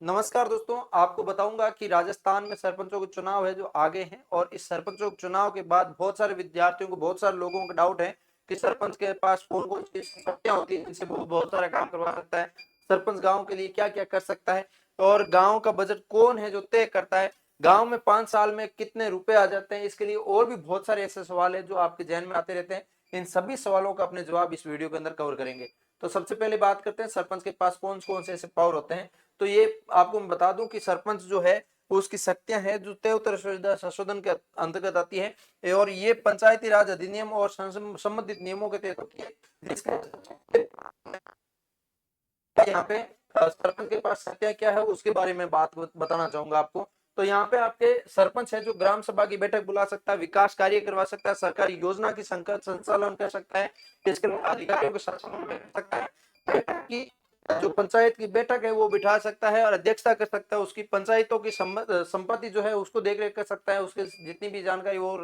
नमस्कार दोस्तों, आपको बताऊंगा कि राजस्थान में सरपंचों के चुनाव है जो आगे हैं और इस सरपंचों के चुनाव के बाद बहुत सारे विद्यार्थियों को, बहुत सारे लोगों का डाउट है कि सरपंच के पास कौन-कौन सी शक्तियाँ होती हैं जिनसे वो बहुत सारा काम करवा सकता है। सरपंच गाँव के लिए क्या-क्या कर सकता है और गाँव का बजट कौन है जो तय करता है। गाँव में 5 साल में कितने रुपए आ जाते हैं, इसके लिए और भी बहुत सारे ऐसे सवाल हैं जो आपके ज़हन में आते रहते हैं। इन सभी सवालों का अपने जवाब इस वीडियो के अंदर कवर करेंगे। तो सबसे पहले बात करते हैं सरपंच के पास कौन-कौन से ऐसे पावर होते हैं। तो ये आपको मैं बता दूं कि सरपंच जो है उसकी शक्तियां हैं जो 73 संशोधन के अंतर्गत आती है और ये पंचायती राज अधिनियम और संबंधित नियमों के तहत होती है। जिसके यहाँ पे सरपंच के पास शक्तियां क्या है उसके बारे में बात बताना चाहूंगा आपको। तो यहाँ पे आपके सरपंच है जो ग्राम सभा की बैठक बुला सकता है, विकास कार्य करवा सकता है, सरकारी योजना की संचालन कर सकता है, इसके अलावा अधिकारियों के साथ समन्वय कर सकता है, बैठक की जो पंचायत की बैठक है वो बिठा सकता है और अध्यक्षता कर सकता है, उसकी पंचायतों की संपत्ति जो है उसको देख रेख कर सकता है, उसके जितनी भी जानकारी वो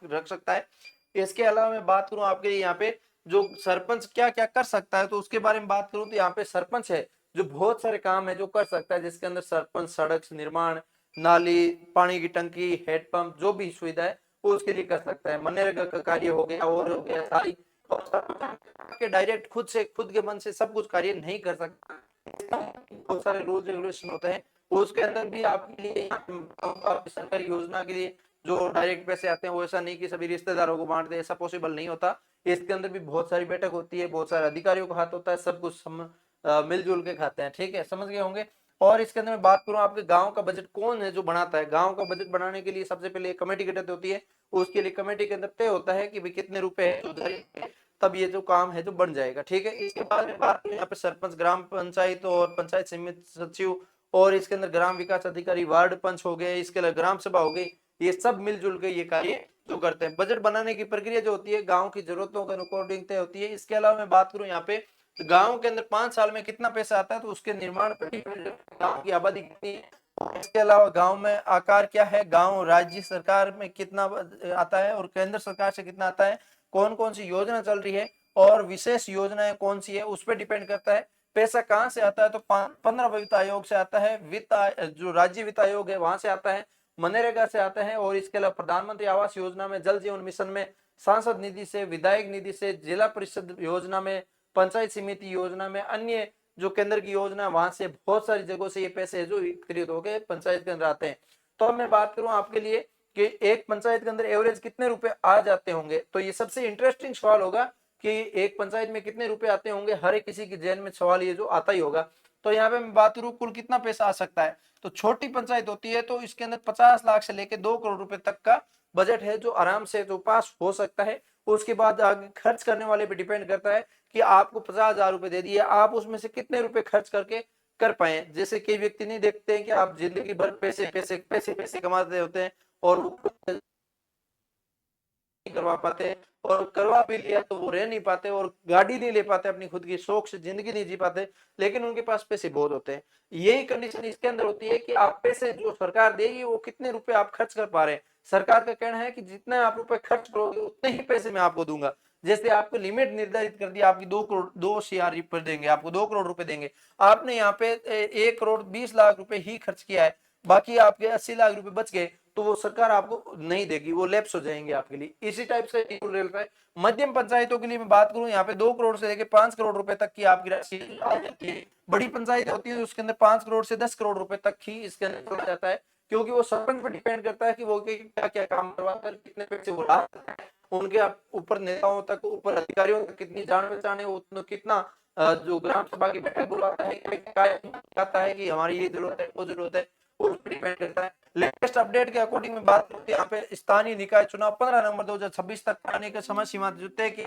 रख सकता है। इसके अलावा मैं बात करूं आपके यहाँ पे जो सरपंच क्या क्या कर सकता है तो उसके बारे में बात करूं तो यहाँ पे सरपंच है जो बहुत सारे काम है जो कर सकता है, जिसके अंदर सरपंच सड़क निर्माण, नाली, पानी की टंकी, हेडपंप जो भी सुविधा है वो उसके लिए कर सकता है। मनरेगा का कार्य हो गया और हो गया सारी के डायरेक्ट खुद के मन से सब कुछ कार्य नहीं कर सकता, बहुत सारे रूल्स रेगुलेशन होते हैं। उसके अंदर भी आपके लिए आपकी सरकारी योजना के लिए जो डायरेक्ट पैसे आते हैं वो ऐसा नहीं कि सभी रिश्तेदारों को बांट दे, ऐसा पॉसिबल नहीं होता। इसके अंदर भी बहुत सारी बैठक होती है, बहुत सारे अधिकारियों का हाथ होता है, सब कुछ मिलजुल के खाते हैं। ठीक है, समझ गए होंगे। और इसके अंदर मैं बात करूं आपके गांव का बजट कौन है जो बनाता है। गांव का बजट बनाने के लिए सबसे पहले एक कमेटी गठित होती है, उसके लिए कमेटी के अंदर तय होता है कि भाई कितने रुपए है, तब ये जो काम है जो बन जाएगा। ठीक है, इसके बाद में बात करें यहाँ पे सरपंच, ग्राम पंचायत और पंचायत समिति सचिव और इसके अंदर ग्राम विकास अधिकारी, वार्ड पंच हो गए, इसके अलावा ग्राम सभा हो गई, ये सब मिलजुल के ये कार्य जो करते हैं। बजट बनाने की प्रक्रिया जो होती है गांव की जरूरतों के अकॉर्डिंग तय होती है। इसके अलावा मैं बात करूं यहाँ पे गांव के अंदर 5 साल में कितना पैसा आता है तो उसके निर्माण पर गांव की आबादी कितनी है, इसके अलावा गांव में आकार क्या है, गांव राज्य सरकार में कितना आता है और केंद्र सरकार से कितना आता है, कौन कौन सी योजना चल रही है और विशेष योजनाएं कौन सी है उस पर डिपेंड करता है। पैसा कहाँ से आता है तो 15 वित्त आयोग से आता है, जो राज्य वित्त आयोग है वहां से आता है, मनरेगा से आता है और इसके अलावा प्रधानमंत्री आवास योजना में, जल जीवन मिशन में, सांसद निधि से, विधायक निधि से, जिला परिषद योजना में, पंचायत समिति योजना में, अन्य जो केंद्र की योजना वहां से बहुत सारी जगहों से ये पैसे जो एकत्रित हो गए पंचायत के अंदर आते हैं। तो अब मैं बात करूं आपके लिए कि एक पंचायत के अंदर एवरेज कितने रुपए आ जाते होंगे, तो ये सबसे इंटरेस्टिंग सवाल होगा कि एक पंचायत में कितने रुपए आते होंगे। हर एक किसी के जहन में सवाल ये जो आता ही होगा। तो यहाँ पे मैं बात करूं कुल कितना पैसा आ सकता है, तो छोटी पंचायत होती है तो इसके अंदर 50 लाख से लेकर 2 करोड़ रुपए तक का बजट है जो आराम से जो पास हो सकता है। उसके बाद आगे खर्च करने वाले पे डिपेंड करता है कि आपको 50,000 रुपए दे दिए, आप उसमें से कितने रुपए खर्च करके कर पाए। जैसे कई व्यक्ति नहीं देखते हैं कि आप जिंदगी भर पैसे पैसे पैसे पैसे कमाते होते हैं और नहीं करवा पाते, और करवा भी लिया तो वो रह नहीं पाते और गाड़ी नहीं ले पाते, अपनी खुद की शौक से जिंदगी नहीं जी पाते, लेकिन उनके पास पैसे बहुत होते हैं। यही कंडीशन इसके अंदर होती है कि आप पैसे जो सरकार देगी वो कितने रुपए आप खर्च कर पा रहे हैं। सरकार का कहना है कि जितने आप रुपए खर्च करोगे उतने ही पैसे मैं आपको दूंगा। जैसे आपको लिमिट निर्धारित कर दी, आपकी 2 करोड़ 2 CR रुपए देंगे, आपको 2 करोड़ रुपए देंगे, आपने यहाँ पे 1 करोड़ 20 लाख रुपए ही खर्च किया है, बाकी आपके 80 लाख रुपए बच गए, तो वो सरकार आपको नहीं देगी, वो लैप्स हो जाएंगे आपके लिए। इसी टाइप से रूल रहता है। मध्यम पंचायतों के लिए मैं बात करूं यहाँ पे 2 करोड़ से लेकर 5 करोड़ रुपए तक की आपकी राशि आ जाती है। बड़ी पंचायत होती है उसके अंदर 5 करोड़ से 10 करोड़ रुपए तक ही इसके अंदर चला जाता है, क्योंकि वो सरपंच पर डिपेंड करता है कि वो क्या क्या काम करवा कर कितने पैसे वो ला सकता है। उनके ऊपर नेताओं तक, ऊपर अधिकारियों तक कितनी जान पहचान है, उतना कितना जो ग्राम सभा की बैठक बुलाता है, कहता है कि हमारी ये जरूरत है वो जरूरत है, उस पर डिपेंड करता है। लेटेस्ट अपडेट के अकॉर्डिंग में बात करते हैं यहाँ पे स्थानीय निकाय चुनाव 15 नवंबर 2026 तक आने का समय सीमा जो तय की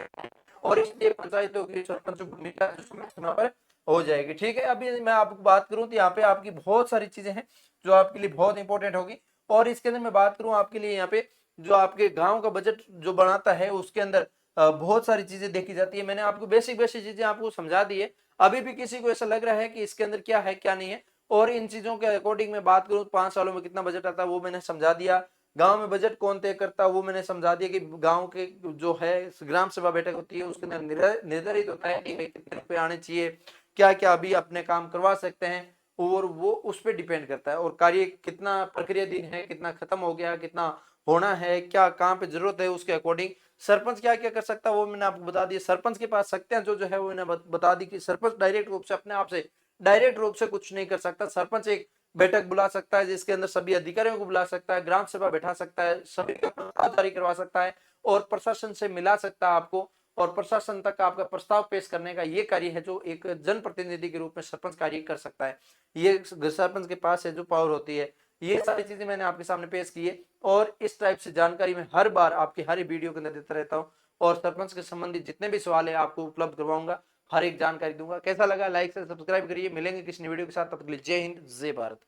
और इसलिए पंचायतों की सरपंच भूमिका चुनाव पर हो जाएगी। ठीक है, अभी मैं आपको बात करूं तो यहाँ पे आपकी बहुत सारी चीजें हैं जो आपके लिए बहुत इंपॉर्टेंट होगी। और इसके अंदर मैं बात करूं आपके लिए यहाँ पे जो आपके गांव का बजट जो बनाता है उसके अंदर बहुत सारी चीजें देखी जाती है। मैंने आपको बेसिक बेसिक चीजें आपको समझा दी है। अभी भी किसी को ऐसा लग रहा है कि इसके अंदर क्या है क्या नहीं है, और इन चीजों के अकॉर्डिंग मैं बात करूं 5 सालों में कितना बजट आता है वो मैंने समझा दिया। गांव में बजट कौन तय करता है वो मैंने समझा दिया कि गांव के जो है ग्राम सभा बैठक होती है उसके अंदर निर्धारित होता है कि कितने रुपए आने चाहिए, क्या क्या अभी अपने काम करवा सकते हैं। और वो उस पर डिपेंड करता है। और कार्य कितना प्रक्रियाधीन है, कितना खत्म हो गया, कितना होना है, क्या कहाँ पे जरूरत है, उसके अकॉर्डिंग सरपंच क्या क्या कर सकता है वो मैंने आपको बता दिया। सरपंच के पास शक्तियां जो है वो मैंने बता दी कि सरपंच डायरेक्ट रूप से अपने आप से डायरेक्ट रूप से कुछ नहीं कर सकता। सरपंच एक बैठक बुला सकता है जिसके अंदर सभी अधिकारियों को बुला सकता है, ग्राम सभा बैठा सकता है, सभी का प्रस्ताव जारी करवा सकता है और प्रशासन से मिला सकता है आपको, और प्रशासन तक आपका प्रस्ताव पेश करने का ये कार्य है जो एक जनप्रतिनिधि के रूप में सरपंच कार्य कर सकता है। ये सरपंच के पास है जो पावर होती है। ये सारी चीजें मैंने आपके सामने पेश की है और इस टाइप से जानकारी मैं हर बार आपकी हर वीडियो के अंदर देता रहता हूँ और सरपंच के संबंधित जितने भी सवाल है आपको उपलब्ध करवाऊंगा, हर एक जानकारी दूंगा। कैसा लगा लाइक से सब्सक्राइब करिए। मिलेंगे किसी वीडियो के साथ, तब तक के लिए जय हिंद जय भारत।